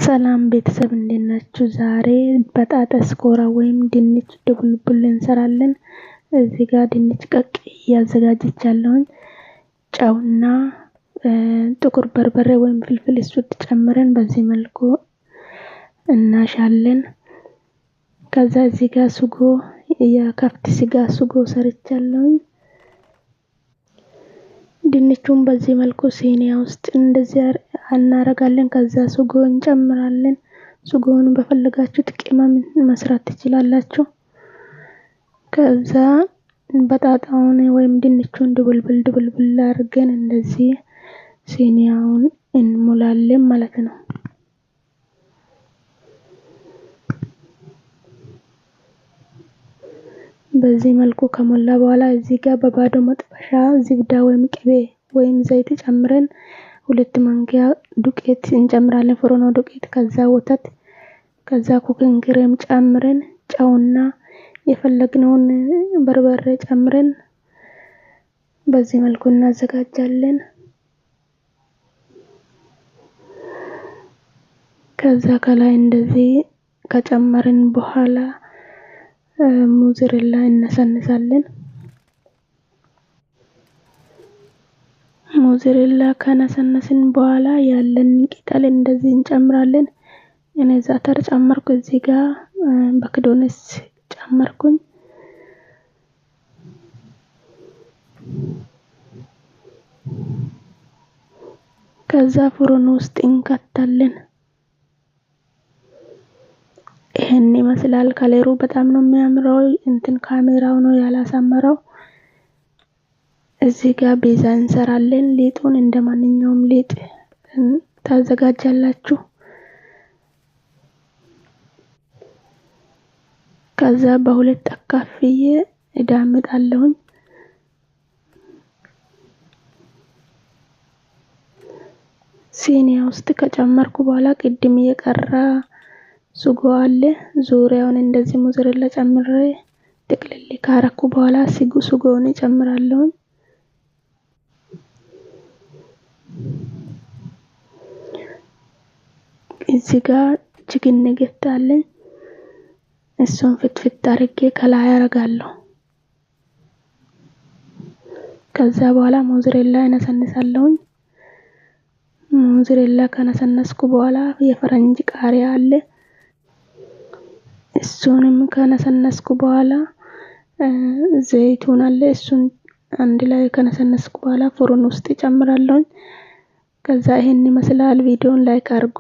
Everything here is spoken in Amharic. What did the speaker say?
ሰላም ቤተሰብ እንዴት ናችሁ? ዛሬ በጣጥስ ኮራ ወይም ድንች ድብልብል እንሰራለን። እዚህ ጋር ድንች ቀቅዬ አዘጋጅቻለሁ። ጨውና ጥቁር በርበሬ ወይም ፍልፍል እስውድ ጨምረን በዚህ መልኩ እናሻለን። ከዛ እዚህ ጋር ሱጎ የከብት ስጋ ሱጎ ሰርቻለሁ። ድንቹን በዚህ መልኩ ሲኒያ ውስጥ እንደዚህ እናረጋለን። ከዛ ሱጎ እንጨምራለን። ሱጎውን በፈለጋችሁት ቅመም መስራት ትችላላችሁ። ከዛ በጣጣውን ወይም ድንቹን ድብልብል አድርገን እንደዚህ ሲኒያውን እንሞላለን ማለት ነው። በዚህ መልኩ ከሞላ በኋላ እዚህ ጋር በባዶ መጥበሻ ዝብዳ ወይም ቅቤ ወይም ዘይት ጨምረን 2 ማንኪያ ዱቄት እንጨምራለን። ፍሮኖ ዱቄት፣ ከዛ ወተት፣ ከዛ ኩኪንግ ክሬም ጨምረን ጨውና የፈለግነውን በርበሬ ጨምረን በዚህ መልኩ እናዘጋጃለን። ከዛ ከላይ እንደዚህ ከጨመርን በኋላ ሞዘሬላ እናሳንሳለን። ሞዘሬላ ከነሰነስን በኋላ ያለን ቅጠል እንደዚህ እንጨምራለን። እኔ ዛተር ጨመርኩ፣ እዚህ ጋር በክዶንስ ጨመርኩኝ። ከዛ ፍሮን ውስጥ እንከታለን። ይሄን ይመስላል። ከለሩ በጣም ነው የሚያምረው። ካሜራው ነው ያላሳመረው። እዚህ ጋር ቤዛ እንሰራለን። ሊጡን እንደማንኛውም ሊጥ ታዘጋጃላችሁ። ከዛ በሁለት አካፍዬ እዳምጣለሁ። ሲኒያ ውስጥ ከጨመርኩ በኋላ ቅድም የቀራ ሱጎ አለ። ዙሪያውን እንደዚህ ሞዘሬላ ጨምሬ ጥቅልል ካረኩ በኋላ ሱጎውን እጨምራለሁ። እዚህ ጋር ቺክን ነጌት አለኝ። እሱን ፍትፍት አድርጌ ከላይ አረጋለሁ። ከዛ በኋላ ሞዘሬላ እነሰንሳለሁ። ሞዘሬላ ከነሰነስኩ በኋላ የፈረንጅ ቃሪያ አለ። እሱንም ከነሰነስኩ በኋላ ዘይቱን አለ። እሱን አንድ ላይ ከነሰነስኩ በኋላ ፍሮን ውስጥ እጨምራለሁ። ከዛ ይሄን ይመስላል። ቪዲዮን ላይክ አድርጉ።